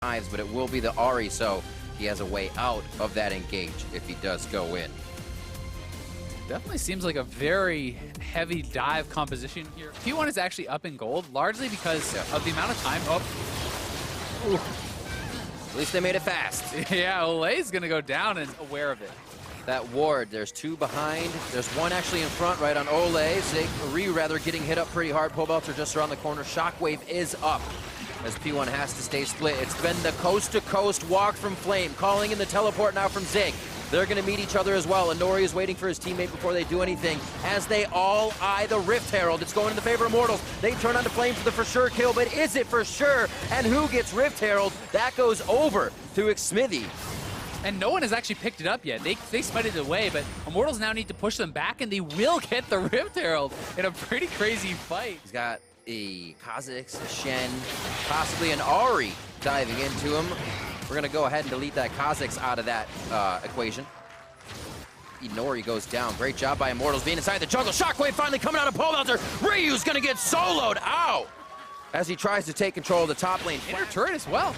But it will be the Ari, so he has a way out of that engage if he does go in. Definitely seems like a very heavy dive composition here. P1 is actually up in gold, largely because of the amount of time. Ooh. At least they made it fast. Yeah, Olay's gonna go down and aware of it. That ward, there's two behind. There's one actually in front right on Olay. Ryu rather getting hit up pretty hard. Pole belts are just around the corner. Shockwave is up as P1 has to stay split. It's been the coast-to-coast walk from Flame, calling in the teleport now from Zig. They're going to meet each other as well. Inori is waiting for his teammate before they do anything as they all eye the Rift Herald. It's going in the favor of Immortals. They turn on to Flame for the for sure kill, but is it for sure? And who gets Rift Herald? That goes over to Xmithy. And no one has actually picked it up yet. They smited it away, but Immortals now need to push them back, and they will get the Rift Herald in a pretty crazy fight. He's got a Kha'Zix, a Shen, possibly an Ari diving into him. We're going to go ahead and delete that Kha'Zix out of that equation. Inori goes down. Great job by Immortals being inside the jungle. Shockwave finally coming out of pole belter. Ryu's going to get soloed. Ow! As he tries to take control of the top lane. Inner turret as well.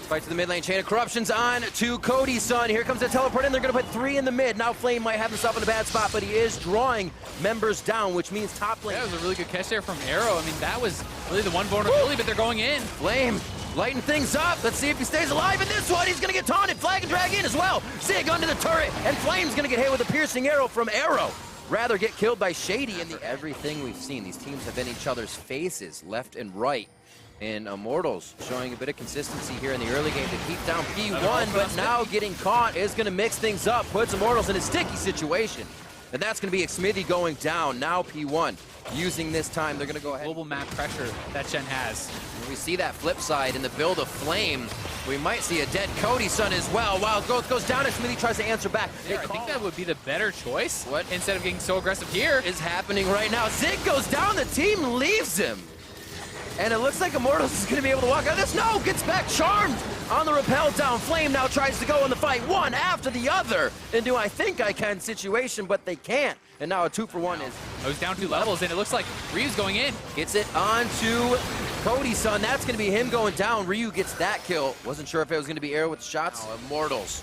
Fight to the mid lane. Chain of Corruptions on to KazaLoLLCShighlights. Here comes the teleport in. They're going to put 3 in the mid. Now Flame might have himself in a bad spot, but he is drawing members down, which means top lane. That was a really good catch there from Arrow. I mean, that was really the one vulnerability, but they're going in. Flame lighting things up. Let's see if he stays alive in this one. He's going to get taunted. Flag and drag in as well. Zig under the turret, and Flame's going to get hit with a piercing arrow from Arrow. Rather get killed by Shady. In everything we've seen, these teams have been in each other's faces, left and right. And Immortals showing a bit of consistency here in the early game to keep down P1, but now getting caught is going to mix things up, puts Immortals in a sticky situation. And that's going to be Xmithy going down. Now P1 using this time. They're going to go ahead. Global map pressure that Shen has. And we see that flip side in the build of Flame. We might see a dead KazaLoLLCShighlights as well. Wild Growth goes down and Xmithy tries to answer back. I think that would be the better choice. What? Instead of getting so aggressive here. Is happening right now. Zig goes down. The team leaves him. And it looks like Immortals is going to be able to walk out of this. No, gets back charmed on the rappel down. Flame now tries to go in the fight, one after the other into I think I can situation, but they can't. And now a 2-for-1 is. It was down 2 levels, and it looks like Ryu's going in. Gets it onto KazaLoLLCShighlights. That's going to be him going down. Ryu gets that kill. Wasn't sure if it was going to be Arrow with the shots. Oh, Immortals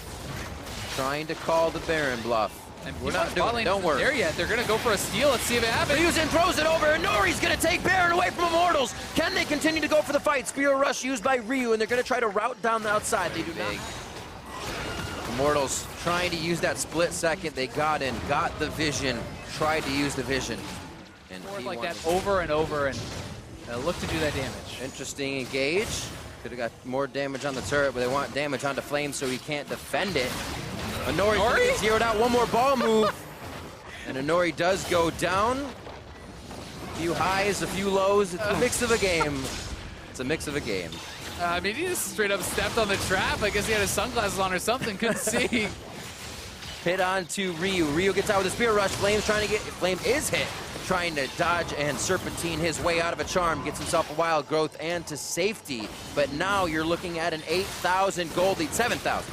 trying to call the Baron bluff. And we're not doing it. Don't worry. There yet. They're going to go for a steal. Let's see if it happens. Ryu's in, throws it over. Inori's going to take Baron away from Immortals. Can they continue to go for the fight? Spear rush used by Ryu, and they're going to try to route down the outside. They do not. Immortals trying to use that split second. They got in, got the vision, tried to use the vision. And like that over and over, and look to do that damage. Interesting engage. Could have got more damage on the turret, but they want damage onto Flame so he can't defend it. Inori zeroed out. One more ball move. And Inori does go down. A few highs, a few lows. It's a mix of a game. It's a mix of a game. I mean, he just straight up stepped on the trap. I guess he had his sunglasses on or something. Couldn't see. Hit on to Ryu. Ryu gets out with a spear rush. Flame's trying to get. Flame is hit. Trying to dodge and serpentine his way out of a charm. Gets himself a wild growth and to safety. But now you're looking at an 8,000 gold lead. 7,000.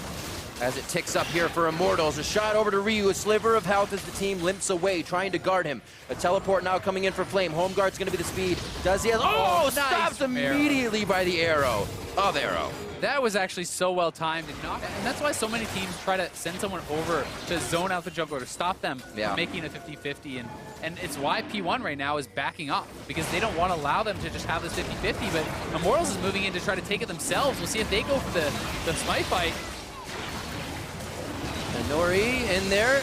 As it ticks up here for Immortals. A shot over to Ryu, a sliver of health as the team limps away, trying to guard him. A teleport now coming in for Flame. Home guard's going to be the speed. Does he have... Oh, nice. Stopped immediately by the arrow of Arrow. That was actually so well timed. And that's why so many teams try to send someone over to zone out the jungler to stop them from making a 50-50. And it's why P1 right now is backing up, because they don't want to allow them to just have this 50-50. But Immortals is moving in to try to take it themselves. We'll see if they go for the smite fight. Inori in there,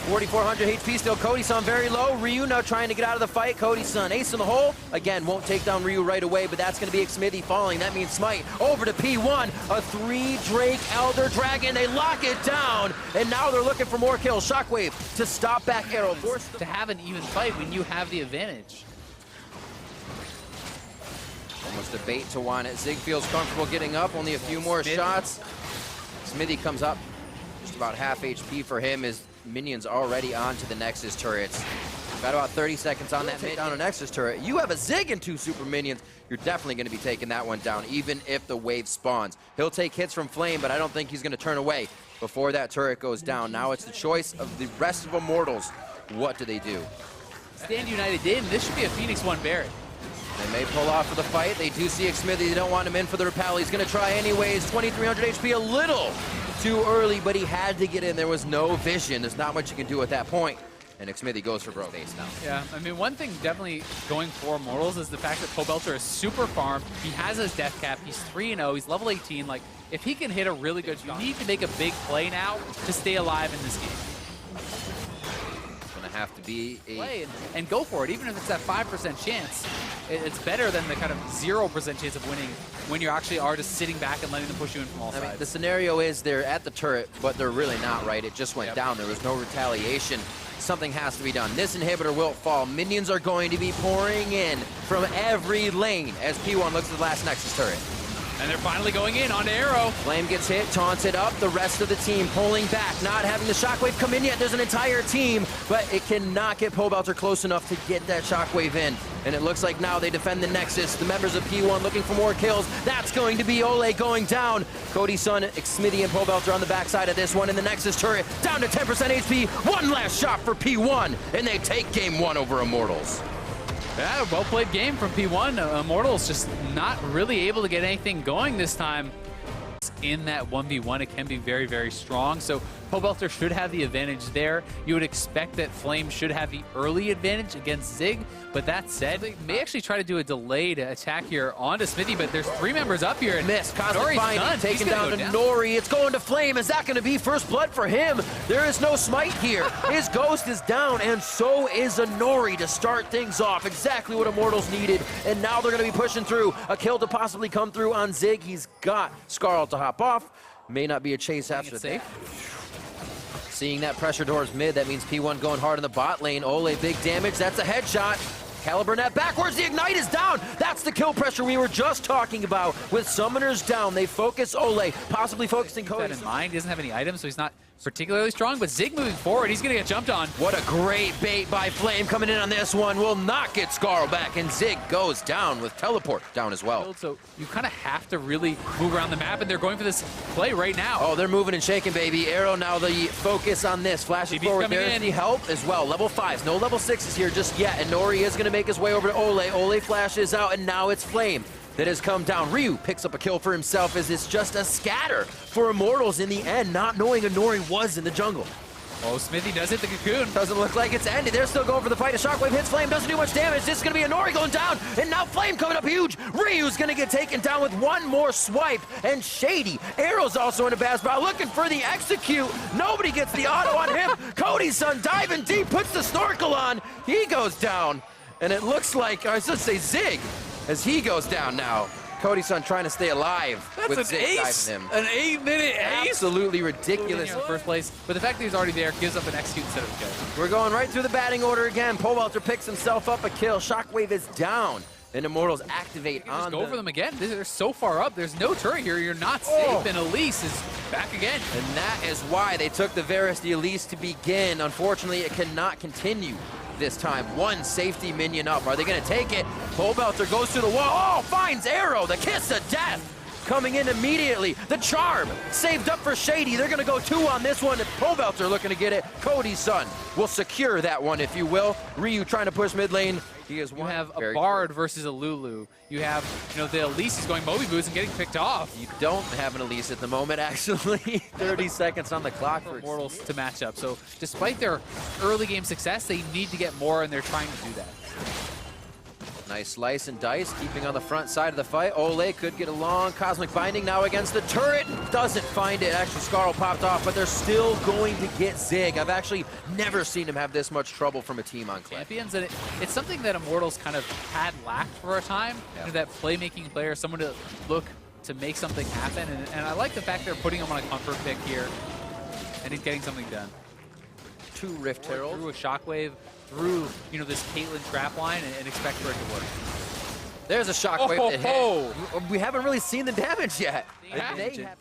4,400 HP still. KazaLoLLCShighlights very low. Ryu now trying to get out of the fight. KazaLoLLCShighlights ace in the hole. Again, won't take down Ryu right away, but that's going to be Xmithy falling. That means smite over to P1. A 3-Drake Elder Dragon. They lock it down, and now they're looking for more kills. Shockwave to stop back Arrow. To have an even fight when you have the advantage. Almost a bait to one. Zig feels comfortable getting up. Only a few more shots. Xmithy comes up. About half HP for him. His minions already onto the Nexus turrets. Got about 30 seconds on that mid on a Nexus turret. You have a Zig and 2 super minions. You're definitely going to be taking that one down, even if the wave spawns. He'll take hits from Flame, but I don't think he's going to turn away before that turret goes down. Now it's the choice of the rest of Immortals. What do they do? Stand United did, and this should be a Phoenix1 Barret. They may pull off for the fight. They do see Xmithy. They don't want him in for the repel. He's going to try anyways. 2,300 HP, a little too early, but he had to get in. There was no vision. There's not much you can do at that point. And Xmithy goes for broke base now. Yeah, I mean, one thing definitely going for Immortals is the fact that Pobelter is super farmed. He has his death cap. He's 3-0. He's level 18. Like, if he can hit a really good shot, you need to make a big play now to stay alive in this game. It's going to have to be a play and go for it. Even if it's that 5% chance, it's better than the kind of 0% chance of winning when you actually are just sitting back and letting them push you in from all sides. I mean, the scenario is they're at the turret, but they're really not, right? It just went down. There was no retaliation. Something has to be done. This inhibitor will fall. Minions are going to be pouring in from every lane as P1 looks at the last Nexus turret. And they're finally going in onto Arrow. Flame gets hit, taunts it up. The rest of the team pulling back, not having the Shockwave come in yet. There's an entire team, but it cannot get Pobelter close enough to get that Shockwave in. And it looks like now they defend the Nexus. The members of P1 looking for more kills. That's going to be Ole going down. KoDiSun, Xmithy, and Pobelter on the backside of this one. And the Nexus turret down to 10% HP. One last shot for P1, and they take game 1 over Immortals. Yeah, well-played game from P1. Immortals just not really able to get anything going this time. In that 1v1, it can be very, very strong. So Pobelter should have the advantage there. You would expect that Flame should have the early advantage against Zig. But that said, they may actually try to do a delayed attack here onto Xmithy, but there's 3 members up here. And miss. KazaLoLLCShighlights taken down to Nori. It's going to Flame. Is that going to be first blood for him? There is no smite here. His ghost is down, and so is a Nori to start things off. Exactly what Immortals needed. And now they're going to be pushing through. A kill to possibly come through on Zig. He's got Scarl to hop off. May not be a chase after that. Seeing that pressure towards mid, that means P1 going hard in the bot lane. Ole, big damage. That's a headshot. Caliber net backwards. The Ignite is down. That's the kill pressure we were just talking about. With summoners down, they focus Ole, possibly focusing KoDiSun. That in mind, he doesn't have any items, so he's not particularly strong, but Zig moving forward, he's going to get jumped on. What a great bait by Flame coming in on this one. Will not get Scarl back, and Zig goes down with teleport down as well. So you kind of have to really move around the map, and they're going for this play right now. Oh, they're moving and shaking, baby. Arrow now the focus on this. Flashing forward, there's the help as well. Level 5s, no level 6s here just yet, and Nori is going to make his way over to Ole. Ole flashes out, and now it's Flame that has come down. Ryu picks up a kill for himself as it's just a scatter for Immortals in the end, not knowing a Nori was in the jungle. Oh, Xmithy does hit the cocoon. Doesn't look like it's ended. They're still going for the fight. A Shockwave hits Flame, doesn't do much damage. This is going to be a Nori going down, and now Flame coming up huge. Ryu's going to get taken down with one more swipe, and Shady. Arrow's also in a bad spot, looking for the execute. Nobody gets the auto on him. KoDiSun diving deep, puts the snorkel on. He goes down, and it looks like, I should say Zig, as he goes down now. KoDiSun trying to stay alive. That's with an Zig ace! diving him. An 8-minute ace! Absolutely ridiculous. In the first place, but the fact that he's already there gives up an execute instead of a kill. We're going right through the batting order again. Pobelter picks himself up a kill. Shockwave is down. And Immortals activate on just go for them again. They're so far up. There's no turret here. You're not safe. And Elise is back again. And that is why they took the Varus the Elise to begin. Unfortunately, it cannot continue this time. One safety minion up. Are they going to take it? Pobelter goes to the wall. Oh, finds Arrow. The kiss of death coming in immediately. The charm saved up for Shady. They're going to go 2 on this one. Pobelter looking to get it. KoDiSun will secure that one, if you will. Ryu trying to push mid lane. He is You have a Bard versus a Lulu. You have, the Elise is going Moby Boots and getting picked off. You don't have an Elise at the moment, actually. 30 seconds on the clock for Immortals to match up. So despite their early game success, they need to get more, and they're trying to do that. Nice slice and dice, keeping on the front side of the fight. Ole could get a long Cosmic Binding now against the turret. Doesn't find it. Actually, Scarl popped off, but they're still going to get Zig. I've actually never seen him have this much trouble from a team on Clay. Champions, and it's something that Immortals kind of had lacked for a time. Yeah. That playmaking player, someone to look to make something happen. And I like the fact they're putting him on a comfort pick here, and he's getting something done. 2 Rift Herald. Through a Shockwave, through, this Caitlyn trap line, and expect for it to work. There's a Shockwave that hit. We haven't really seen the damage yet.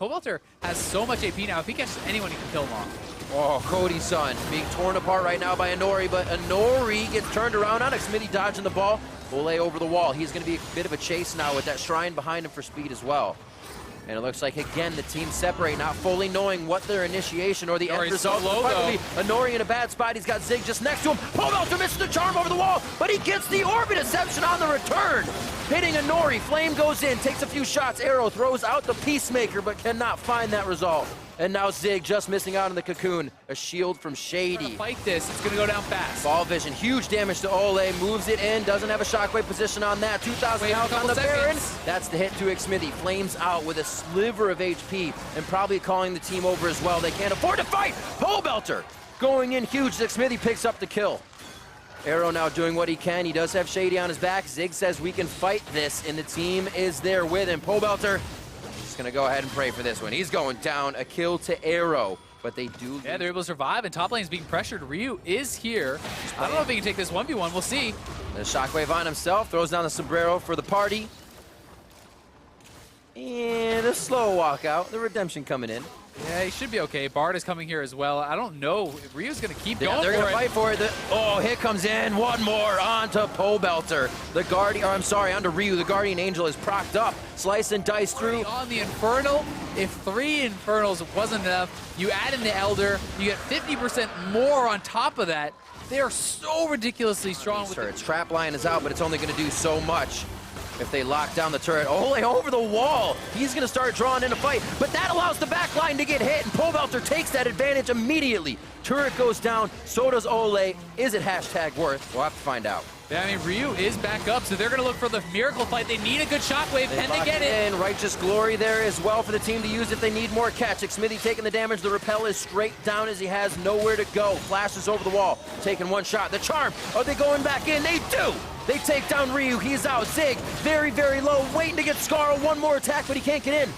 Pobelter has so much AP now. If he catches anyone, he can kill him off. Oh, KoDiSun being torn apart right now by Nori, but Nori gets turned around on Xmithy dodging the ball. Ole over the wall. He's going to be a bit of a chase now with that shrine behind him for speed as well. And it looks like, again, the team separate, not fully knowing what their initiation or the end result so low, will be. Inori in a bad spot. He's got Zig just next to him. Pobelter misses the charm over the wall, but he gets the Orbit Deception on the return. Hitting Inori. Flame goes in, takes a few shots. Arrow throws out the Peacemaker, but cannot find that result. And now Zig just missing out on the Cocoon. A shield from Shady. Fight this. It's going to go down fast. Ball vision. Huge damage to Ole. Moves it in. Doesn't have a shockwave position on that. 2,000 health on the Baron. That's the hit to Xmithy. Flames out with a sliver of HP and probably calling the team over as well. They can't afford to fight. Pobelter going in huge. Xmithy picks up the kill. Arrow now doing what he can. He does have Shady on his back. Zig says we can fight this, and the team is there with him. Pobelter gonna go ahead and pray for this one. He's going down. A kill to Arrow, but they do. Yeah, they're able to survive, and top lane is being pressured. Ryu is here. I don't know if he can take this 1v1. We'll see. The shockwave on himself, throws down the sombrero for the party. And a slow walkout. The redemption coming in. Yeah, he should be okay. Bard is coming here as well. I don't know. Ryu's going to keep going. They're going to fight for it. Oh, hit comes in. One more onto Pobelter. The Guardian, or I'm sorry, onto Ryu. The Guardian Angel is procced up. Slice and dice through. On the Infernal, if 3 Infernals wasn't enough, you add in the Elder, you get 50% more on top of that. They are so ridiculously strong. Sure, its trap line is out, but it's only going to do so much. If they lock down the turret, Ole over the wall. He's going to start drawing in a fight, but that allows the back line to get hit, and Pobelter takes that advantage immediately. Turret goes down, so does Ole. Is it hashtag worth? We'll have to find out. Yeah, I mean, Ryu is back up, so they're going to look for the miracle fight. They need a good shockwave. Can they get it? And Righteous Glory there as well for the team to use if they need more catch. Xmithy taking the damage. The repel is straight down as he has nowhere to go. Flashes over the wall, taking one shot. The charm, are they going back in? They do! They take down Ryu. He's out. Zig, very, very low, waiting to get Scarl. One more attack, but he can't get in.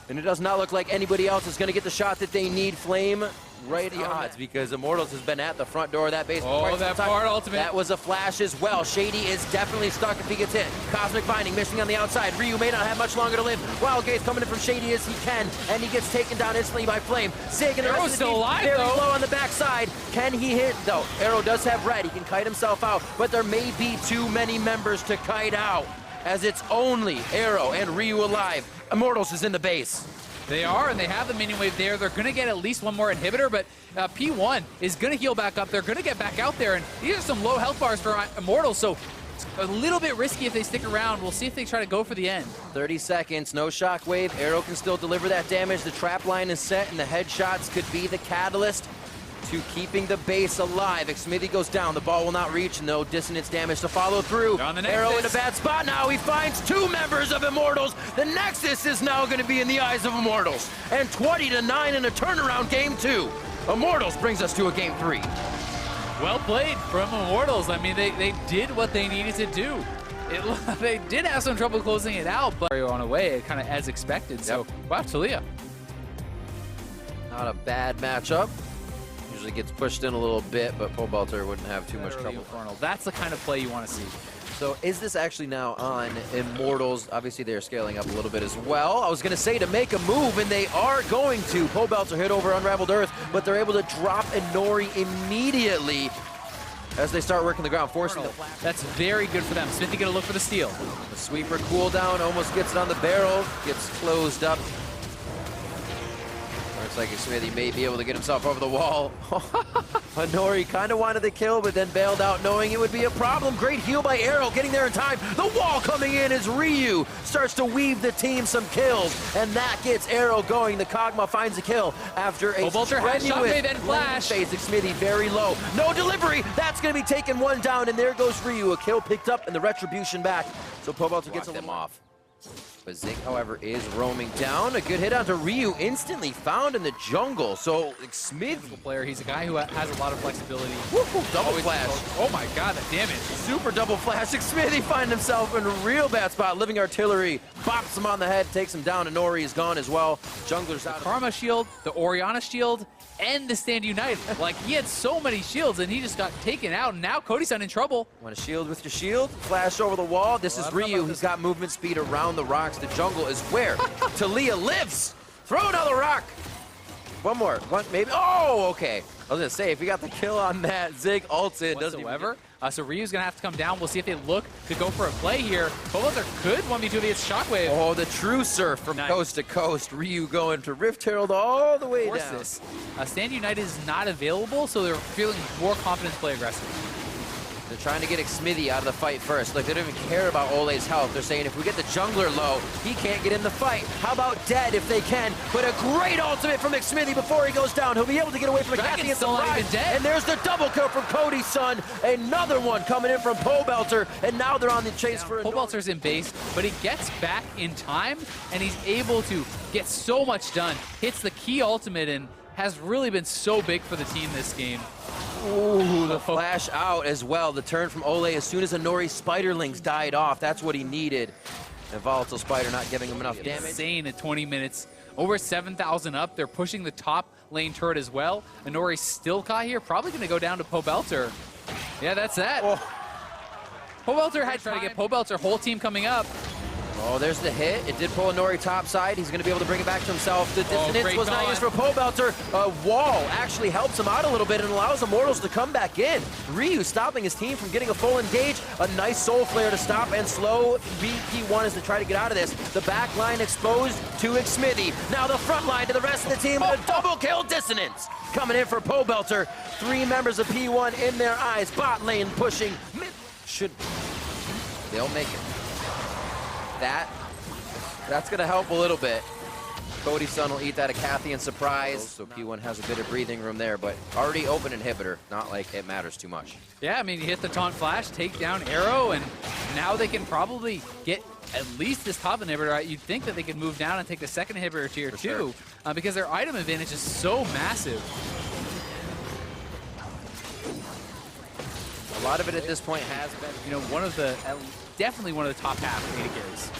And it does not look like anybody else is going to get the shot that they need. Flame right at the odds because Immortals has been at the front door of that base. Oh, that Bard ultimate. That was a flash as well. Shady is definitely stuck if he gets hit. Cosmic Binding missing on the outside. Ryu may not have much longer to live. Wild Gaze coming in from Shady as he can, and he gets taken down instantly by Flame. Zig and the rest of the still team alive, very though. low on the backside. Can he hit, though? Arrow does have red. He can kite himself out, but there may be too many members to kite out as it's only Arrow and Ryu alive. Immortals is in the base. They are, and they have the minion wave there. They're going to get at least one more inhibitor, but P1 is going to heal back up. They're going to get back out there, and these are some low health bars for Immortals, so it's a little bit risky if they stick around. We'll see if they try to go for the end. 30 seconds, no shockwave. Arrow can still deliver that damage. The trap line is set, and the headshots could be the catalyst to keeping the base alive. Xmithy goes down. The ball will not reach, and no dissonance damage to follow through. Arrow in a bad spot now. He finds 2 members of Immortals. The Nexus is now going to be in the eyes of Immortals. And 20-9 in a turnaround game 2. Immortals brings us to a game 3. Well played from Immortals. I mean, they did what they needed to do. They did have some trouble closing it out, but on a way, kind of as expected. Yep. So, wow, Talia. Not a bad matchup. Usually gets pushed in a little bit, but Pobelter wouldn't have too much trouble. Infernal. That's the kind of play you want to see. So is this actually now on Immortals? Obviously they're scaling up a little bit as well. I was going to say to make a move, and they are going to. Pobelter hit over Unraveled Earth, but they're able to drop Inori immediately as they start working the ground, forcing the flash. That's very good for them. Smithy going to look for the steal. The sweeper cooldown almost gets it on the barrel, gets closed up. Looks like Smithy may be able to get himself over the wall. Inori kind of wanted the kill, but then bailed out knowing it would be a problem. Great heal by Arrow, getting there in time. The wall coming in as Ryu starts to weave the team some kills, and that gets Arrow going. The Kog'Maw finds a kill after a shockwave and flash. Phase. Xmithy very low. No delivery. That's going to be taking one down, and there goes Ryu. A kill picked up and the retribution back. So Pobelter gets them off. But Zig, however, is roaming down. A good hit onto Ryu, instantly found in the jungle. So Xmithy, player, he's a guy who has a lot of flexibility. Double flash. Oh my God, the damage. Super double flash. Xmithy finds himself in a real bad spot. Living Artillery bops him on the head, takes him down, and Nori is gone as well. Jungler's out. Karma shield, the Orianna shield, and the Stand United. Like, he had so many shields, and he just got taken out, and now Cody's in trouble. Want to shield with your shield? Flash over the wall. This is Ryu. He's got movement speed around the rocks. The jungle is where Talia lives. Throw another rock. One more. One, maybe. Oh, okay. I was going to say, if you got the kill on that, Zig ults in. Whatsoever. So Ryu's going to have to come down. We'll see if they look to go for a play here. Pobalter could 1v2 against Shockwave. Oh, the true surf from coast to coast. Ryu going to Rift Herald all the way down. This. Stand United is not available, so they're feeling more confident to play aggressive. They're trying to get Xmithy out of the fight first. Like, they don't even care about Ole's health. They're saying if we get the jungler low, he can't get in the fight. How about dead if they can? But a great ultimate from Xmithy before he goes down. He'll be able to get away from the Cathy surprise. And there's the double kill from Cody's son. Another one coming in from Pobelter. And now they're on the chase for a Pobelter's in base, but he gets back in time, and he's able to get so much done. Hits the key ultimate and has really been so big for the team this game. Ooh, the flash out as well. The turn from Ole as soon as Inori Spiderlings died off. That's what he needed. And Volatile Spider not giving him enough damage. Insane at 20 minutes. Over 7,000 up. They're pushing the top lane turret as well. Inori still caught here. Probably going to go down to Pobelter. Yeah, that's that. Oh. Pobelter had tried to get Pobelter. Whole team coming up. Oh, there's the hit. It did pull Inori top side. He's going to be able to bring it back to himself. The dissonance was not used for Pobelter. Wall actually helps him out a little bit and allows Immortals to come back in. Ryu stopping his team from getting a full engage. A nice Soul Flare to stop and slow P1 as they try to get out of this. The back line exposed to Xmithy. Now the front line to the rest of the team. A double kill dissonance coming in for Pobelter. 3 members of P1 in their eyes. Bot lane pushing. They'll make it. That's going to help a little bit. Cody's son will eat that Acathian surprise, so P1 has a bit of breathing room there, but already open inhibitor, not like it matters too much. Yeah, I mean, you hit the taunt flash, take down arrow, and now they can probably get at least this top inhibitor. You'd think that they could move down and take the second inhibitor tier 2, because their item advantage is so massive. A lot of it at this point has been, you know, definitely one of the top half AD carries.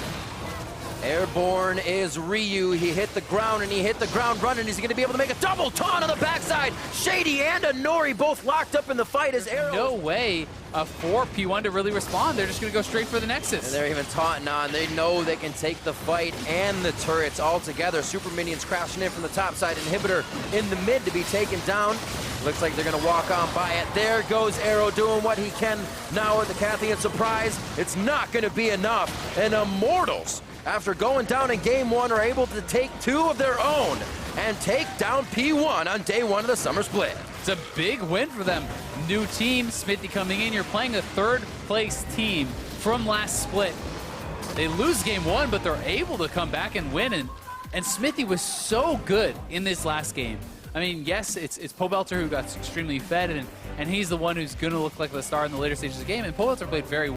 Airborne is Ryu. He hit the ground and he hit the ground running. He's going to be able to make a double taunt on the backside. Shady and Inori both locked up in the fight as Arrow. No way for P1 to really respond. They're just going to go straight for the Nexus. And they're even taunting on. They know they can take the fight and the turrets all together. Super minions crashing in from the top side. Inhibitor in the mid to be taken down. Looks like they're going to walk on by it. There goes Arrow doing what he can now with the Cathian surprise. It's not going to be enough. And Immortals, after going down in game 1, are able to take 2 of their own and take down P1 on day 1 of the summer split. It's a big win for them. New team, Smithy coming in. You're playing a 3rd place team from last split. They lose game 1, but they're able to come back and win. And Smithy was so good in this last game. I mean, yes, it's Pobelter who got extremely fed, and he's the one who's going to look like the star in the later stages of the game, and Pobelter played very well.